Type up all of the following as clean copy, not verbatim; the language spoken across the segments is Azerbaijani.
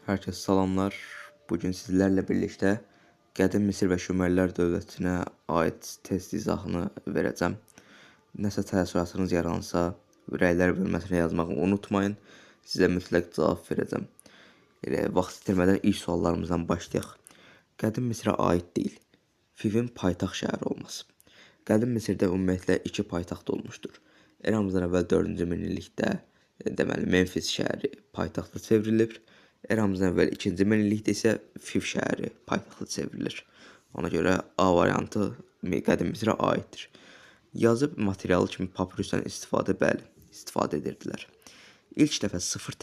Herkese salamlar. Bugün sizlerle birlikte Qədim Misir və Şumerlər dövlətinə aid test izahını verəcəm. Nəsə təəssüratınız yaransa, rəylər bölməsinə yazmağı unutmayın. Sizə mütləq cavab verəcəm. Vaxt itirmədən ilk suallarımızdan başlayaq. Qədim Misirə aid deyil. Fivin paytaxt şəhəri olması. Qədim Misirdə ümumiyyətlə 2 paytaxt olmuşdur. Eramızdan əvvəl 4-cü minillikdə deməli Memfis şəhəri paytaxta çevrilib. Eramızdan əvvəl 2-ci minillikdə isə Fiv şəhəri paytaxta çevrilir. Ona görə A variantı Qədim Misirə aiddir. Yazı materialı kimi papirusdan istifadə edirdilər. İlk dəfə sıfır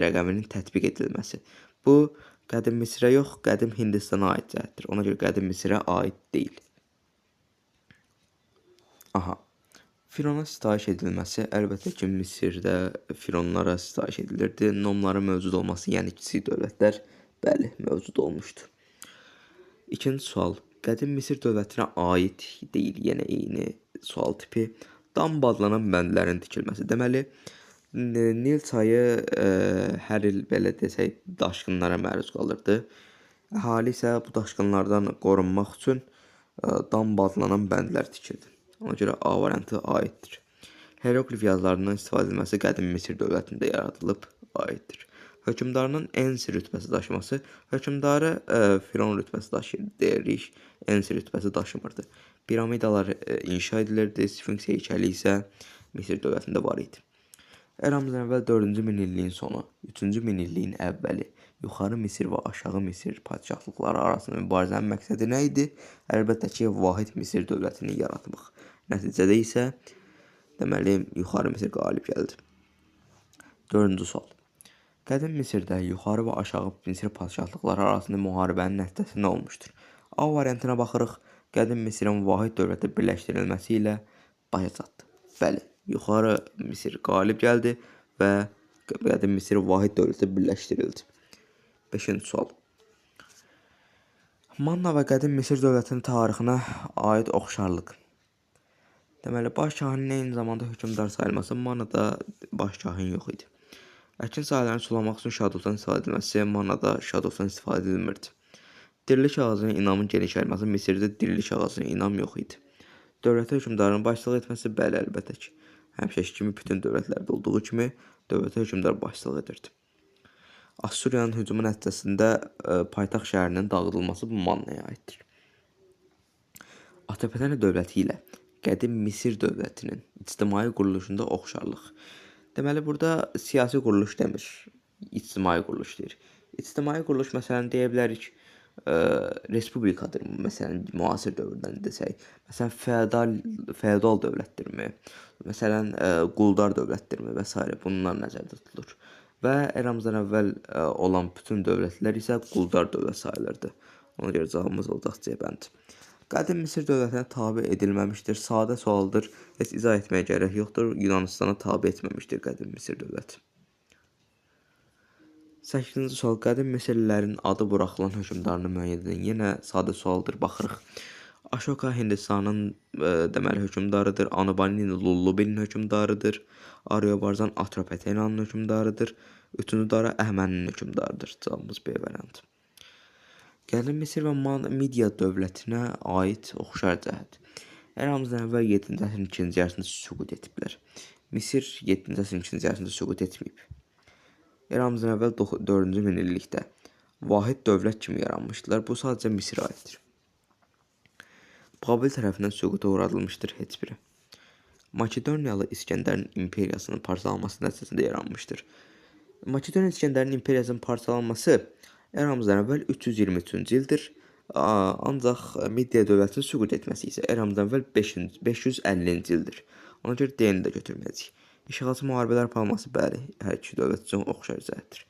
rəqəminin tətbiq edilməsi. Bu Qədim Misirə yox, Qədim Hindistana aid cəhətdir. Ona görə Qədim Misirə aid deyil. Firona sitayiş edilməsi, əlbəttə ki, Misirdə fironlara sitayiş edilirdi. Nomların mövcud olması, yəni kiçik dövlətlər, bəli, mövcud olmuşdu. İkinci sual. Qədim Misir dövlətinə aid deyil, yenə eyni sual tipi. Damba adlanan bəndlərin tikilməsi. Deməli, Nil çayı hər il belə desək daşqınlara məruz qalırdı. Əhali isə bu daşqınlardan qorunmaq üçün damba adlanan bəndlər tikirdi. Ona görə A variantı aiddir. Hieroglif yazılarından istifadə edilməsi Qədim Misir dövlətində yaradılıb, aiddir. Hökmdarının Ensi rütbəsi daşıması, hökmdarı Firon rütbəsi daşıyır deyirik, Ensi rütbəsi daşımırdı. Piramidalar inşa edilirdi, Sfinks heykəli isə Misir dövlətində var idi. Eramızdan əvvəl 4-cü minilliyin sonu, 3-cü minilliyin əvvəli, yuxarı Misir və aşağı Misir padşahlıqları arasında mübarizənin məqsədi nə idi? Əlbəttə ki, vahid Misir dövlətini yaratmaq. Nəticədə isə deməli yuxarı Misir qalib gəldi. 4-cü sual. Qədim Misirdə yuxarı və aşağı Misir padşahlıqları arasında müharibənin nəticəsi nə olmuşdur? A variantına baxırıq. Qədim Misirin vahid dövlətə birləşdirilməsi ilə başa çatdı. Bəli, yuxarı Misir qalib gəldi və Qədim Misir vahid dövlətə birləşdirildi. 5-ci sual. Manna və Qədim Misir dövlətinin tarixinə aid oxşarlıq. Deməli, baş kahinin eyni zamanda hökmdar sayılması, Mannada baş kahin yox idi. Əkin sahələrini sulamaq üçün şaduftan istifadə edilməsi, Mannada şaduftan istifadə edilmirdi. Dirilik ağacının inamın geniş yayılması, Misirdə dirilik ağacının inam yox idi. Dövlətə hökmdarın başçılıq etməsi, bəli, əlbəttə ki, həmişəki kimi bütün dövlətlərdə olduğu kimi dövlətə hökmdar başçılıq edirdi. Assuriyanın hücumu nəticəsində paytaxt şəhərinin dağıdılması bu Mannaya aiddir. Atropatena dövləti ilə Qədim Misir dövlətinin ictimai quruluşunda oxşarlıq. Deməli, burada siyasi quruluş demir, ictimai quruluş deyir. İctimai quruluş, məsələn, deyə bilərik, respublikadır, məsələn, müasir dövrdən desək. Məsələn, feodal dövlətdirmi, məsələn, quldar dövlətdirmi və s. bunlar nəzərdə tutulur. Və eramızdan əvvəl olan bütün dövlətlər isə quldar dövlət sayılırdı. Ona görə cavabımız olacaq C bəndi. Qədim Misir dövlətinə tabe edilməmişdir. Sadə sualdır. Heç izah etməyə gərək yoxdur. Yunanistana tabe etməmişdir Qədim Misir dövləti. 8-ci sual. Qədim Misirlilərin adı buraxılan hökmdarını müəyyən edin. Yenə sadə sualdır. Baxırıq. Ashoka Hindistanın deməli hökmdarıdır. Anubaninin Lullubinin hökmdarıdır. Ariobarzan Atropatenanın hökmdarıdır. 3-cü Dara Əhəməninin hökmdarıdır. Cavabımız B variantı. Qədim Misir və Midiya dövlətinə aid oxşar cəhət. Eramızdan əvvəl 7-ci əsrin 2-ci yarısında süqut etiblər. Misir 7-ci əsrin 2-ci yarısında süqut etməyib. Eramızdan əvvəl 4-cü minillikdə vahid dövlət kimi yaranmışdılar. Bu sadəcə Misirə aiddir. Babil tərəfindən süquta uğradılmışdır heç biri. Makedoniyalı İskəndərin imperiyasının parçalanması nəticəsində yaranmışdır. Makedoniya İskəndərin imperiyasının parçalanması eramızdan əvvəl 323-cü ildir. Ancaq Midiya dövlətinin süqut etməsi isə eramızdan əvvəl 550-ci ildir. Ona görə D-ni də götürməyəcəyik. İşğalçı müharibələr aparılması, bəli, hər iki dövlət üçün oxşar cəhətdir.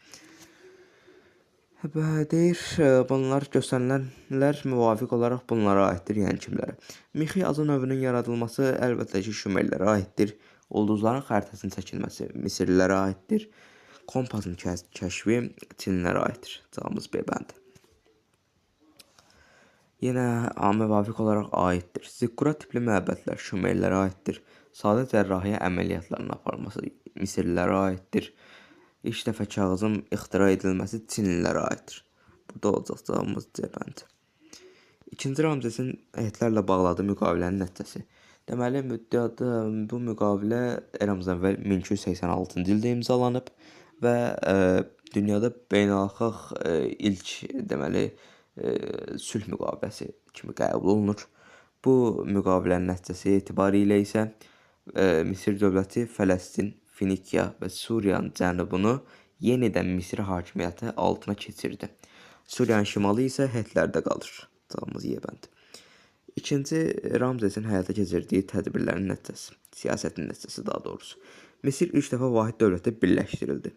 Deyir, bunlar göstərilənlər müvafiq olaraq bunlara aiddir, yəni kimlərə? Mixi azı növünün yaradılması əlbəttə ki, Şumerlərə aiddir. Ulduzların xəritəsinin çəkilməsi Misirlilərə aiddir. Kompasın kəşfi Çinlilərə aiddir. Cavabımız B bəndi. Yenə müvafiq olaraq aiddir. Ziqqura tipli məbədlər Şumerlərə aiddir. Sadə cərrahiyyə əməliyyatlarının aparılması Misirlilərə aiddir. İlk dəfə kağızın ixtira edilməsi Çinlilərə aiddir. Burada olacaq cavabımız C bəndi. İkinci Ramzesin heyətlərlə bağladığı müqavilənin nəticəsi. Deməli, bu müqavilə eramızdan əvvəl 1286-cı ildə imzalanıb və dünyada beynəlxalq ilk sülh müqaviləsi kimi qəbul olunur. Bu müqavilənin nəticəsi etibarilə isə Misir dövləti Fələstin, Finikiya və Suriyanın cənubunu yenidən Misir hakimiyyəti altına keçirdi. Suriyanın şimalı isə heyətlərdə qalır. Cavabımız Y bəndi. İkinci Ramzesin həyata keçirdiyi tədbirlərin nəticəsi, siyasətin nəticəsi daha doğrusu. Misir ilk dəfə vahid dövlətə birləşdirildi.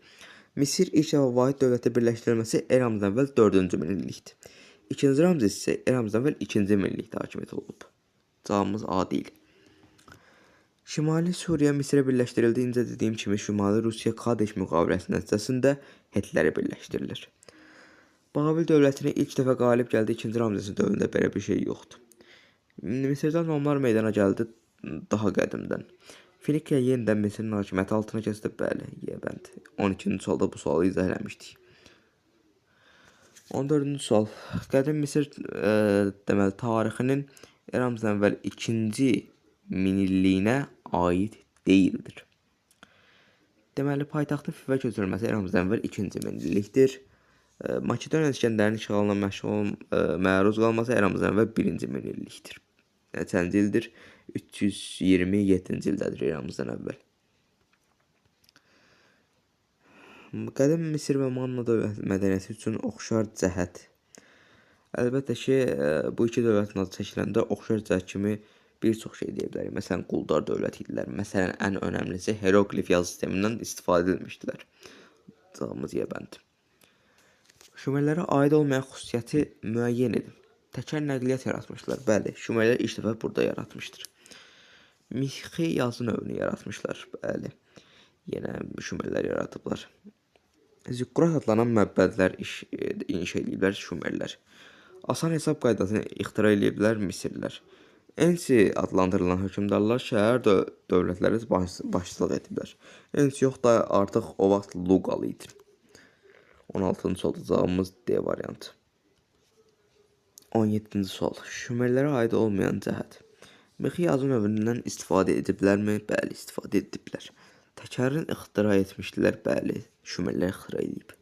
Misir ilk dəfə vahid dövlətə birləşdirilməsi eramızdan əvvəl 4-cü minillikdir. İkinci Ramzes isə eramızdan əvvəl 2-ci minillikdə hakimiyyət olub. Cavabımız A deyil. Şimali Suriya Misirə birləşdirildiyince dediyim kimi Şimali Rusiya Kadeş müqaviləsi nəticəsində heyətləri birləşdirilir. Babil dövlətini ilk dəfə qalib gəldi 2-ci Ramzesin dövründə belə bir şey yoxdur. Misirdə normlar meydana gəldi daha qədimdən. Finikiya yenidən Misirin hakimiyyəti altına keçdi. Bəli, Y bəndi. 12-ci sualda bu sualı izah eləmişdik. 14-cü sual. Qədim Misir tarixinin eramızdan əvvəl 2-ci minilliyinə aid deyildir. Deməli, paytaxtın Fivə köçürülməsi eramızdan əvvəl 2-ci minillikdir. Makedoniya İskəndərin işğalına məruz qalması eramızdan əvvəl 1-ci minillikdir. Neçənci ildir? 327-ci ildədir eramızdan əvvəl. Qədim Misir və Manna mədəniyyəti üçün oxşar cəhət. Əlbəttə ki, bu iki dövlətin adı çəkiləndə oxşar cəhət kimi bir çox şey deyə bilərik. Məsələn, quldar dövləti idilər. Məsələn, ən önəmlisi hieroglif yazı sistemindən istifadə edilmişdilər. Cavabımız Y bəndi. Şumerlərə aid olmayan xüsusiyyəti müəyyən edin. Təkər nəqliyyat yaratmışlar. Bəli, Şumerlər ilk dəfə burada yaratmışdır. Mixi yazı növünü yaratmışlar. Bəli, yenə Şumerlər yaratıblar. Zikkurat adlanan məbədlər inşa ediblər Şumerlər. Asan hesab qaydasını ixtira ediblər Misirlər. Ensi adlandırılan hökümdarlar şəhər dövlətləri başçılıq ediblər. Ensi yox da artıq o vaxt Luqalı idi. 16-cı sualda cavabımız D variantı. 17-ci sual. Şumerlərə aid olmayan cəhət. Mixi yazı növündən istifadə ediblərmi? Bəli, istifadə ediblər. Təkərin ixtira etmişdilər? Bəli, Şumerlər ixtira edib.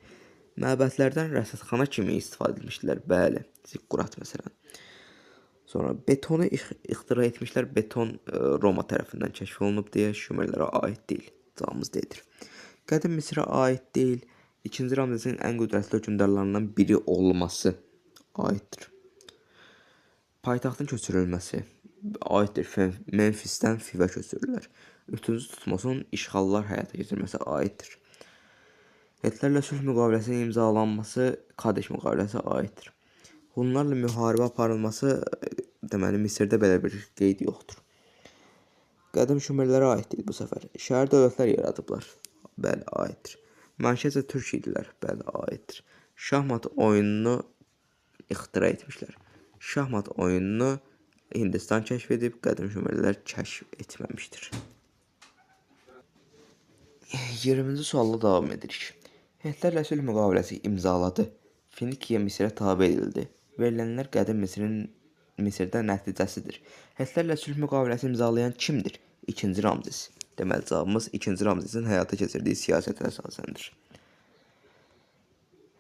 Məbədlərdən rəsədxana kimi istifadə etmişdilər? Bəli, zikkurat məsələn. Sonra betonu ixtira etmişlər. Beton Roma tərəfindən kəşf olunub deyə Şumerlərə aid deyil. Cavabımız D'dir. Qədim Misirə aid deyil. 2-ci Ramzesin ən qüdrətli hökümdarlarından biri olması aiddir. Paytaxtın köçürülməsi aiddir. Memphisdən Fivə köçürürlər. 3-cü Tutmosun işğallar həyata keçirməsi aiddir. Heyətlərlə sülh müqaviləsinin imzalanması Kadeş müqaviləsi aiddir. Hunlarla müharibə aparılması deməli Misirdə belə bir qeyd yoxdur. Qədim Şumerlərə aid deyil bu səfər. Şəhər dövlətlər yaradıblar. Bəli, aiddir. Məşəcə türk idilər. Bəli, aiddir. Şahmat oyununu ixtira etmişlər. Şahmat oyununu Hindistan kəşf edib, qədim Şumerlər kəşf etməmişdir. 20-ci sualla davam edirik. Heyətlərlə sülh müqaviləsi imzaladı. Finikiya Misirə tabe edildi. Verilənlər qədim Misirdə nəticəsidir. Heyətlərlə sülh müqaviləsi imzalayan kimdir? 2-ci Ramzes. Deməli, cavabımız 2-ci Ramzesin həyata keçirdiyi siyasətə əsasendir.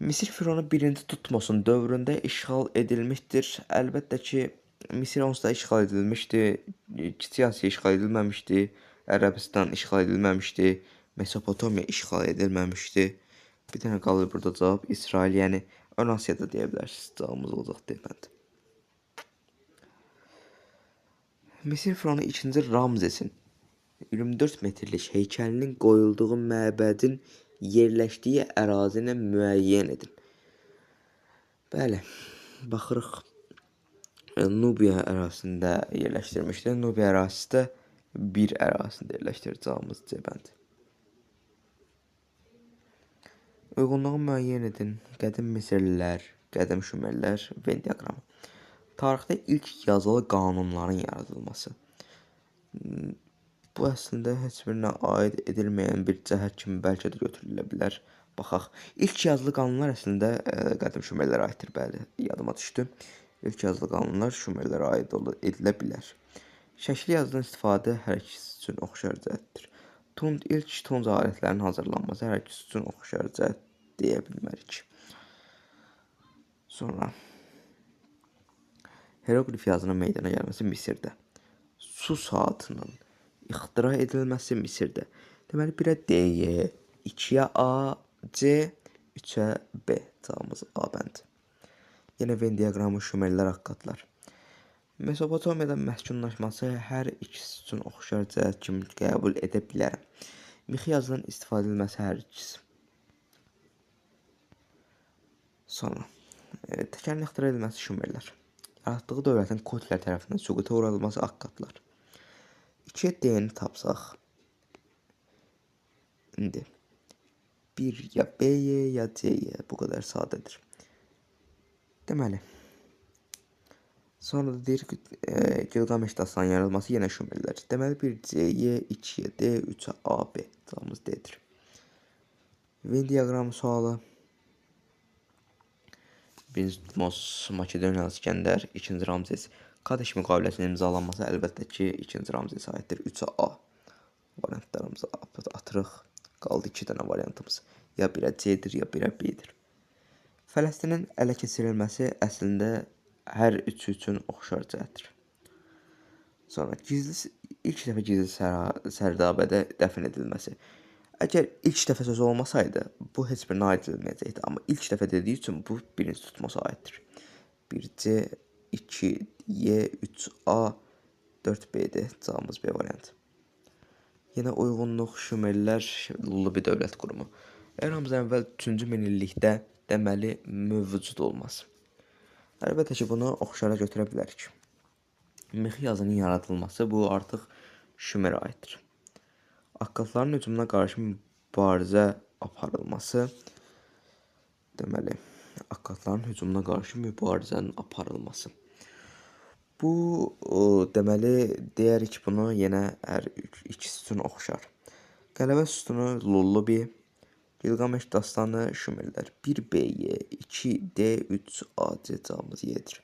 Misir Fironu 1-ci Tutmosun dövründə işğal edilmişdir. Əlbəttə ki, Misir onsuz da işğal edilmişdi. Kiçik Asiya işğal edilməmişdi. Ərəbistan işğal edilməmişdi. Mesopotamiya işğal edilməmişdi. Bir dənə qalır burada cavab İsrail, yəni Ön Asiyada deyə bilərsiniz. Cavabımız olacaq demədi. Misir Fironu 2-ci Ramzesin 24 metrlik heykəlinin qoyulduğu məbədin yerləşdiyi ərazini müəyyən edin. Bəli, baxırıq. Nubiya ərazisində yerləşdirmişdir. Nubiya ərazisi də bir ərazisində yerləşdirir. Cavabımız C bəndi. Uyğunluğu müəyyən edin. Qədim Misirlilər, qədim Şumerlər, Venn diaqramı. Tarixdə ilk yazılı qanunların yaradılması. Bu əslində heç birinə aid edilməyən bir cəhət kimi bəlkə də götürülə bilər. Baxaq. İlk yazılı qanunlar əslində qədim Şumerlərə aiddir, bəli, yadıma düşdü. İlk yazılı qanunlar Şumerlərə aid edilə bilər. Şəkli yazıdan istifadə hər ikisi üçün oxşar cəhətdir. İlk tunc alətlərinin hazırlanması hər ikisi üçün oxşar cəhət deyə bilmərik. Sonra Heroqlif yazının meydana gəlməsi Misirdə. Su saatının ixtira edilməsi Misirdə. Deməli, 1-ə D, 2-yə A, C, 3-ə B. Cavabımız A bəndi. Yenə Venn diaqramı Şumerlər haqqıdırlar. Mesopotamiyada məskunlaşması hər ikisi üçün oxşar cəhət kimi qəbul edə bilərəm. Mixi yazıdan istifadə edilməsi hər ikisi. Sonra təkərin ixtira edilməsi Şumerlər. Yaratdığı dövlətin Kotlər tərəfindən süquta uğradılması haqqıdırlar. 2-yə D-ni tapsaq, indi 1 ya B-yə ya C-yə, bu qədər sadədir. Deməli, sonra da deyir ki, Gilgameş dastanının yaradılması yenə Şumerlər. Deməli, 1 C-yə, 2-yə D, 3-ə A, B. Cavabımız D-dir. Venn diaqramı sualı. 1-ci Tutmos, Makedoniyalı İskəndər, 2-ci Ramzes. Kadeş müqaviləsinin imzalanması əlbəttə ki, 2-ci Ramzesə aiddir. 3-ə A. Variantlarımızı atırıq. Qaldı 2 dənə variantımız. Ya 1-ə C-dir, ya 1-ə B-dir. Fələstinin ələ keçirilməsi əslində hər üçü üçün oxşar cəhətdir. Sonra ilk dəfə gizli sərdabədə dəfn edilməsi. Əgər ilk dəfə sözü olmasaydı, bu heç birinə aid edilməyəcəkdi. Amma ilk dəfə dediyi üçün bu 1-ci Tutmosa aiddir. 1C, 2Y, 3A, 4B'dir. Cavabımız B variantı. Yenə uyğunluq Şumerlər lullu bir dövlət qurumu. Eramızdan əvvəl 3-cü minillikdə deməli mövcud olmaz. Əlbəttə ki, bunu oxşara götürə bilərik. Mixi yazının yaradılması bu artıq Şumerə aiddir. Akkadların hücumuna qarşı mübarizə aparılması, deməli, Akkadların hücumuna qarşı mübarizənin aparılması. Bu, deməli, deyərik bunu yenə hər ikisi üçün oxşar. Qələbə sütunu lullu bir, Gilgameş dastanı Şumerlər. 1B-yə, 2D, 3AC cavabımız Y-dir.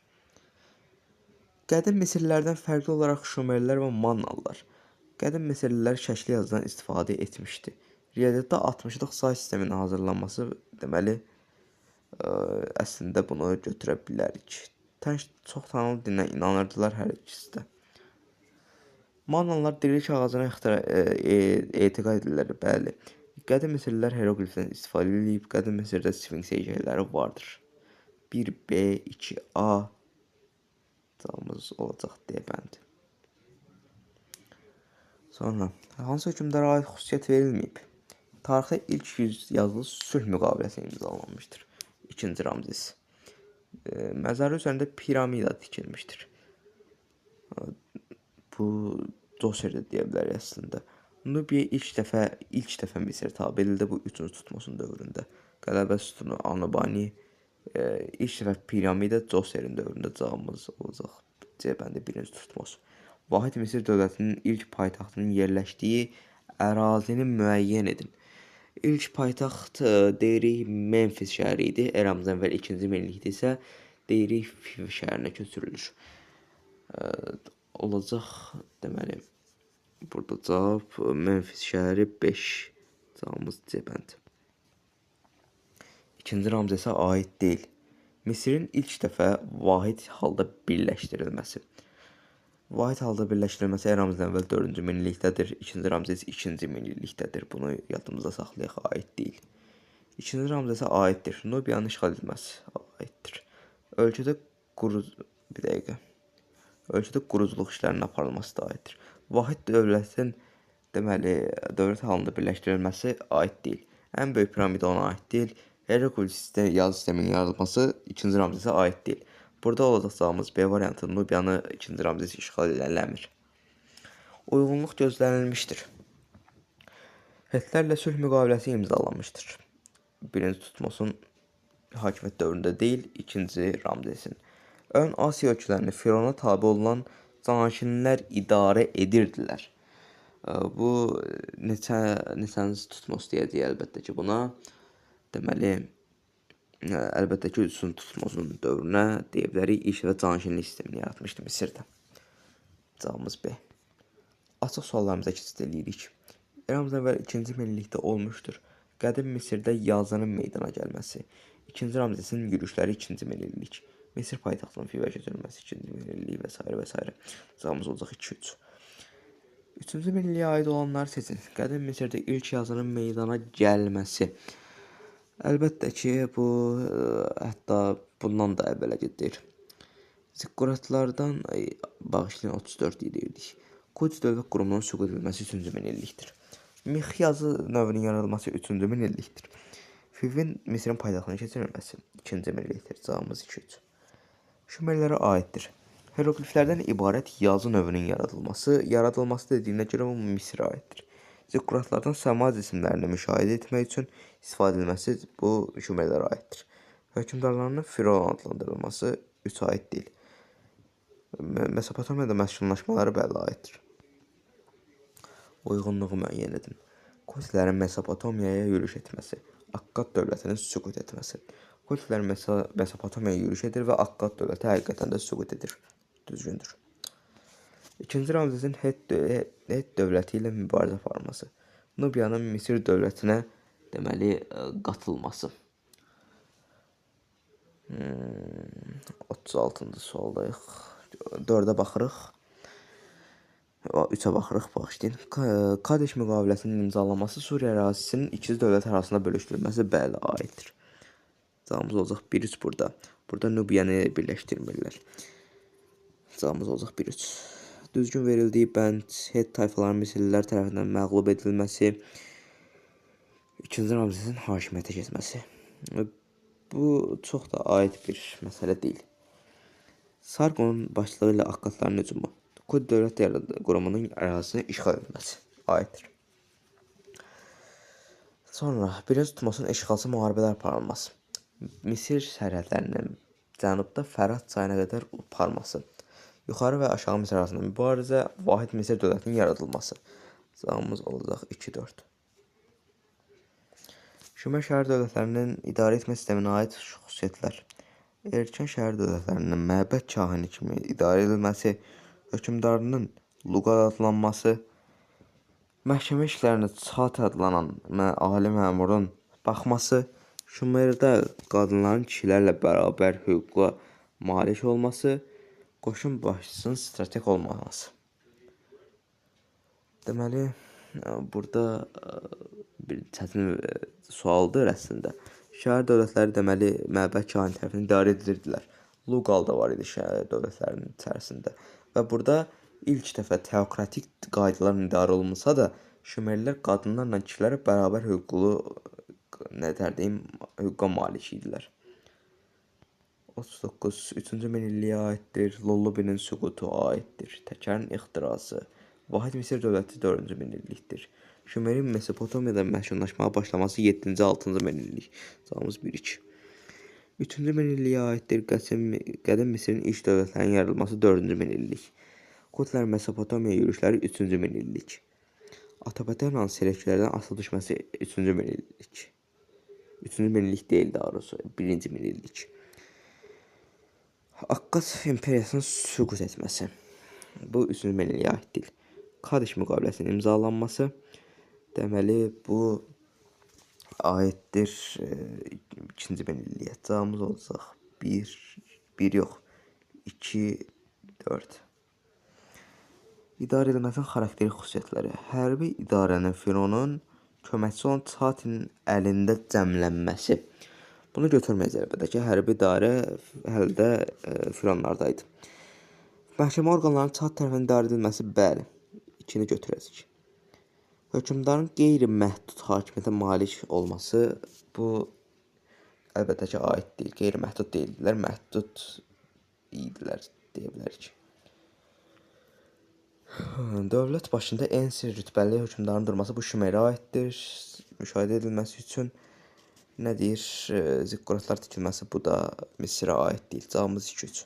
Qədim Misirlilərdən fərqli olaraq Şumerlər və Mannalılar qədim Misirlilər şəkli yazıdan istifadə etmişdi. Riyaziyyatda 60-lıq say sisteminin hazırlanması, deməli, əslində bunu götürə bilərik. Çox tanrılı dinə inanırdılar hər ikisi də. Mannalılar dirilik ağacına etiqad edirlər, bəli. Qədim Misirlilər heroqlifdən istifadə edib, qədim Misirdə Sfinks heykəlləri vardır. 1B, 2A cavabımız olacaq D bəndi. Sonra, hansı hökmdara aid xüsusiyyət verilməyib? Tarixdə ilk yazılı sülh müqaviləsi imzalanmışdır. 2-ci Ramzes. Məzarı üzərində piramida tikilmişdir. Bu Djoser də deyə bilərik əslində. Nubiya ilk dəfə Misir tabe edildi bu 3-cü Tutmosun dövründə. Qələbə sütunu Anubani, ilk dəfə piramida Djoserin dövründə cavabımız olacaq. C bəndi 1-ci Tutmos. Vahid Misir dövlətinin ilk paytaxtının yerləşdiyi ərazini müəyyən edin. İlk paytaxt deyirik Memfis şəhəri idi. Eramızdan əvvəl 2-ci minillikdə isə deyirik Fiv şəhərinə köçürülür. Olacaq, deməli, burada cavab Memfis şəhəri 5. Cavabımız C bəndi. 2-ci Ramzesə aid deyil. Misirin ilk dəfə vahid halda birləşdirilməsi. Vahid halda birləşdirilməsi eramızdan əvvəl 4-cü minillikdədir. 2-ci Ramzes 2-ci minillikdədir. Bunu yadımıza saxlayaq, aid deyil. 2-ci Ramzesə aiddir. Nubiyanın işğal edilməsi aiddir. Ölkədə quruculuq işlərinin aparılması da aiddir. Vahid dövlətin, deməli, dövlət halında birləşdirilməsi aid deyil. Ən böyük piramida ona aid deyil. Heroqlif yazı sisteminin yaradılması 2-ci Ramzesə aid deyil. Burada olacaqımız B variantı Nubiyanı 2-ci Ramzes işğal eləmir. Uyğunluq gözlənilmişdir. Hetlərlə sülh müqaviləsi imzalanmışdır. 1-ci Tutmosun hakimiyyət dövründə deyil, 2-ci Ramzesin. Ön Asiya ölkələrini Firona tabe olunan canişinlər idarə edirdilər. Bu neçənci Tutmos deyəcək əlbəttə ki buna. Deməli, əlbəttə ki, Sun Tutmozun dövrünə deyə bilərik, ilk və canşinlik sistemini yaratmışdı Misirdə. Cavabımız B. Açıq suallarımıza keçid edirik. Eramızdan əvvəl 2-ci minillikdə olmuşdur. Qədim Misirdə yazının meydana gəlməsi. 2-ci Ramzesin yürüşləri 2-ci minillik. Misir paytaxtının Fivə götürülməsi 2-ci minillik və s. və s. Cavabımız olacaq 2-3. 3-cü minilliyə aid olanları seçin. Qədim Misirdə ilk yazının meydana gəlməsi. Əlbəttə ki, bu hətta bundan da əvvələ gedir. Zikkuratlardan bağışlayın 34 deyirdik. Qudüs dövlət qurumunun süqut edilməsi 3-cü minillikdir. Mix yazı növünün yaradılması 3-cü minillikdir. Fivin Misirin paytaxtına keçirilməsi 2-ci minillikdir. Cavabımız 2-3. Şumerlərə aiddir. Hierogliflərdən ibarət yazı növünün yaradılması dediyinə görə bu Misirə aiddir. Zikkuratlardan səma cisimlərini müşahidə etmək üçün istifadə edilməsi bu Şumerlərə aiddir. Hökmdarlarının Firon adlandırılması 3 aid deyil. Mesopotamiyada məskunlaşmaları bəli aiddir. Uyğunluğu müəyyən edin. Kutilərin Mesopotamiyaya yürüş etməsi, Akkad dövlətinin süqut etməsi. Kutilər Mesopotamiyaya yürüş edir və Akkad dövləti həqiqətən də süqut edir. Düzgündür. 2-ci Ramzesin Het dövləti ilə mübarizə aparması. Nubiyanın Misir dövlətinə deməli qatılması. 36-cı sualdayıq. 4-ə baxırıq. 3-ə baxırıq, bağışlayın. Kadeş müqaviləsinin imzalanması Suriya ərazisinin ikinci dövlət arasında bölüşdürülməsi bəli aiddir. Cavabımız olacaq 1-3 burada. Burada Nubiyanı birləşdirmirlər. Cavabımız olacaq 1-3. Düzgün verildiyi bənd Het tayfaların Misirlilər tərəfindən məğlub edilməsi, 2-ci Ramzesin hakimiyyətə keçməsi. Bu çox da aid bir məsələ deyil. Sarqonun başçılığı ilə Akkadların hücumu. Qudüs dövlət qurumunun ərazisini işğal edilməsi aiddir. Sonra 1-ci Tutmosun işğalçı müharibələr aparılması. Misir sərhədlərinin cənubda Fərat çayına qədər aparması. Yuxarı və aşağı Misir arasında mübarizə, vahid Misir dövlətinin yaradılması. Cavabımız olacaq 2-4. Şumer şəhər dövlətlərinin idarə etmə sisteminə aid xüsusiyyətlər. Erkən şəhər dövlətlərinin məbəd kahini kimi idarə edilməsi, hökmdarının Luqad adlanması, məhkəmə işlərini Çat adlanan ali məmurun baxması, Şumerdə qadınların kişilərlə bərabər hüquqa malik olması, qoşun başçısının strateg olmaması. Deməli, burada bir çətin sualdır əslində. Şəhər dövlətləri deməli məbəd kahini tərəfindən idarə edilirdilər. Luqal da var idi şəhər dövlətlərinin içərisində. Və burada ilk dəfə teokratik qaydalarla idarə olunsa da, Şumerlər qadınlarla kişilərə bərabər hüquqa malik idilər. 39. 3-cü minilliyə aiddir. Lullubinin süqutu aiddir. Təkərin ixtirası. Vahid Misir dövləti 4-cü minillikdir. Şumerin Mesopotamiyada məskunlaşmağa başlaması 7-ci 6-cı minillik. Cavabımız 1-2. 3-cü minilliyə aiddir. Qədim Misirin ilk dövlətlərinin yaradılması 4-cü minillik. Kutilərin Mesopotamiyaya yürüşləri 3-cü minillik. Atabətərlə Selevkilərdən asılı düşməsi 3-cü minillik. 3-cü minillik deyil daha doğrusu, 1-ci minillik. Akkad imperiyasının süqut etməsi. Bu 3-cü minilliyə aiddir. Kadeş müqaviləsinin imzalanması. Deməli, bu aiddir 2-ci minilliyə. Cavabımız olacaq 1 yox, 2, 4. İdarə edilməsinin xarakteri xüsusiyyətləri. Hərbi idarənin Fironun köməkçi olan Çatinin əlində cəmlənməsi. Bunu götürməyəcək əlbəttə ki, hərbi idarə hələ də Fironlardaydı. Məhkəmə orqanlarının Çat tərəfindən idarə edilməsi bəli. 2-ni götürəcək. Hökmdarın qeyri-məhdud hakimiyyətə malik olması bu əlbəttə ki, aid deyil. Qeyri-məhdud deyildilər, məhdud idilər deyə bilərik. Dövlət başında ən sir rütbəli hökmdarın durması bu Şumerə aiddir. Müşahidə edilməsi üçün nə deyir? Zikkuratlar tikilməsi bu da Misirə aid deyil. Cavabımız 2-3.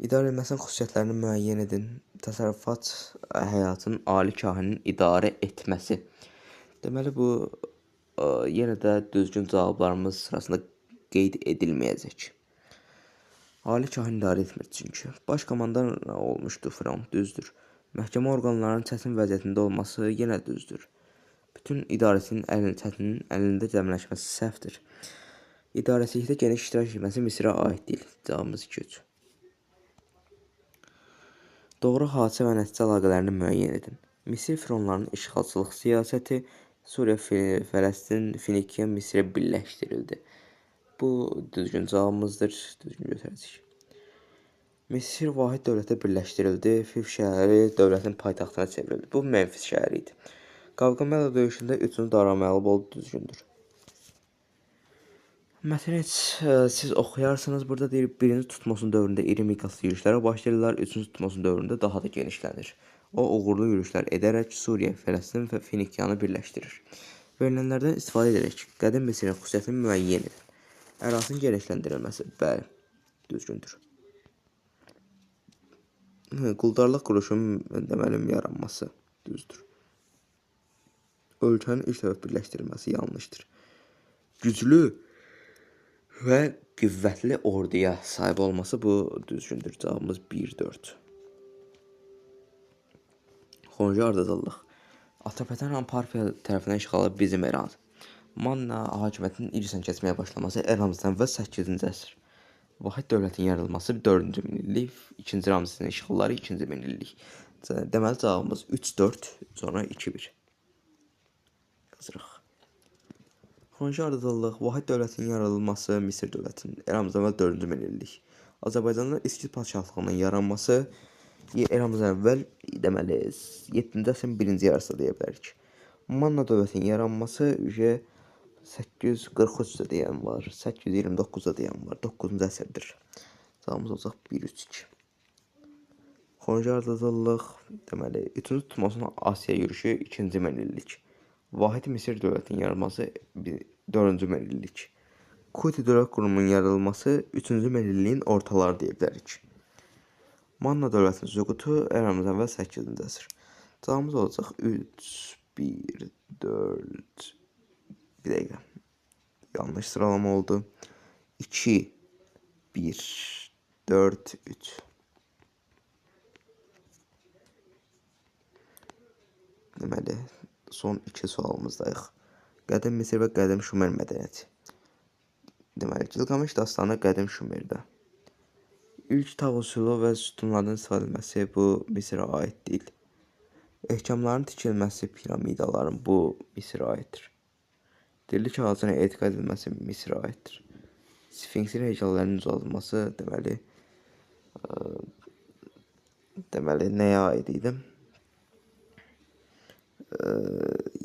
İdarə edilməsinin xüsusiyyətlərini müəyyən edin. Təsərrüfat həyatının ali kahinin idarə etməsi. Deməli, bu yenə də düzgün cavablarımız sırasında qeyd edilməyəcək. Ali kahin idarə etmir çünki. Baş komandan olmuşdu Firon, düzdür. Məhkəmə orqanlarının çətin vəziyyətində olması yenə düzdür. Bütün idarəçinin çətinin əlində cəmləşməsi səhvdir. İdarəçilikdə geniş iştirak etməsi Misirə aid deyil. Cavabımız 2-3. Doğru hadisə və nəticə əlaqələrini müəyyən edin. Misir fironlarının işğalçılıq siyasəti Suriya, Fələstin, Finikiya, Misirə birləşdirildi. Bu düzgün cavabımızdır. Düzgün götürəcəyik. Misir vahid dövlətə birləşdirildi. Fif şəhəri dövlətin paytaxtına çevrildi. Bu Memfis şəhəri idi. Qavqamela döyüşündə 3-cü Dara məğlub oldu. Düzgündür. Mətni siz oxuyarsınız. Burada deyir, 1-ci Tutmosun dövründə iri miqyaslı yürüşlərə başlayırlar. 3-cü Tutmosun dövründə daha da genişlənir. O uğurlu yürüşlər edərək Suriya, Fələstin və Finikiyanı birləşdirir. Verilənlərdən istifadə edərək qədim Misirin xüsusiyyətini müəyyən edin. Ərazinin genişləndirilməsi, bəli, düzgündür. Quldarlıq quruluşunun deməli yaranması, düzdür. Ölkənin ilk dəfə birləşdirilməsi yanlışdır. Güclü və qüvvətli orduya sahib olması bu düzgündür. Cavabımız 1-4. Xonca ardıcıllıq. Atropatena Parfiya tərəfindən işğalı bizim ərazi. Manna hakimiyyətinin irsən keçməyə başlaması eramızdan və 8-ci əsr. Vahid dövlətin yaradılması 4-cü minillik, 2-ci Ramzesin işğalları 2-ci minillik. Deməli cavabımız 3-4, sonra 2-1. Yazırıq. Xonca ardıcıllıq, vahid dövlətin yaradılması Misir dövlətinin eramızdan və 4-cü minillik. Azərbaycanın İskit padşahlığının yaranması eramızdan əvvəl deməli 7-ci əsrin 1-ci yarısında deyə bilərik. Manna dövlətinin yaranması 843-də deyən var, 829-da deyən var, 9-cu əsrdir. Cavabımız olacaq 1-3-2. Xonca ardıcıllıq, deməli 3-cü Tutmosun Asiya yürüşü 2-ci minillik. Vahid Misir dövlətinin yaranması 4-cü minillik. Kuti dövlət qurumunun yaradılması 3-cü minilliyin ortaları deyə bilərik. Manna dövlətinin süqutu eramızdan əvvəl 8-ci əsr. Cavabımız olacaq 3, 1, 4, bir dəqiqə. Yanlış sıralama oldu. 2, 1, 4, 3. Deməli, son 2 sualımızdayıq. Qədim Misir və Qədim Şumer mədəniyyəti. Deməli, Gilgameş dastanı Qədim Şumerdə. İlk tağ üsulu və sütunlardan istifadə edilməsi bu Misirə aid deyil. Ehkamların tikilməsi, piramidaların bu Misirə aiddir. Dirlik ağacına etiqad edilməsi Misirə aiddir. Sfinksin heykallarının uzadılması deməli nəyə aid idi?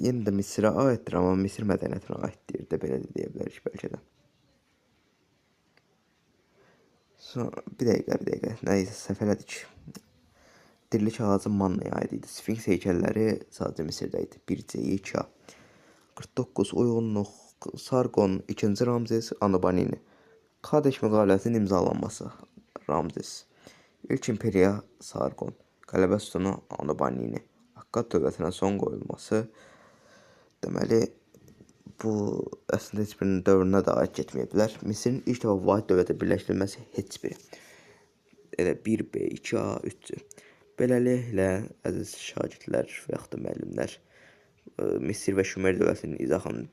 Yenə də Misirə aiddir, amma Misir mədəniyyətinə aid deyir də, belə deyə bilərik bəlkə də. Bir dəqiqə, nəysə səhv elədik. Dirlik ağacı Mannaya aid idi. Sfinks heykəlləri sadəcə Misirdə idi. 1C, 2A. 49 uyğunluq, Sargon, 2-ci Ramzes, Anobanini. Kadeş müqaviləsinin imzalanması, Ramzes. İlk imperiya, Sargon. Qələbə sütunu, Anobanini. Akkad dövlətinə son qoyulması, deməli, bu əslində heç birinin dövrünə də aid getməyə bilər. Misirin ilk dəfə vahid dövlətə birləşdirilməsi heç biri. Elə 1B, 2A, 3C. Beləliklə, əziz şagirdlər və yaxud da müəllimlər, Misir və Şumer dövlətinin izahını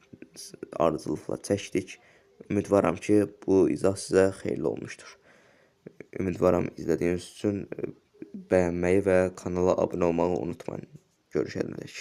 ardıcılıqla çəkdik. Ümidvaram ki, bu izah sizə xeyirli olmuşdur. Ümidvaram izlədiyiniz üçün bəyənməyi və kanala abunə olmağı unutmayın. Görüşənədək.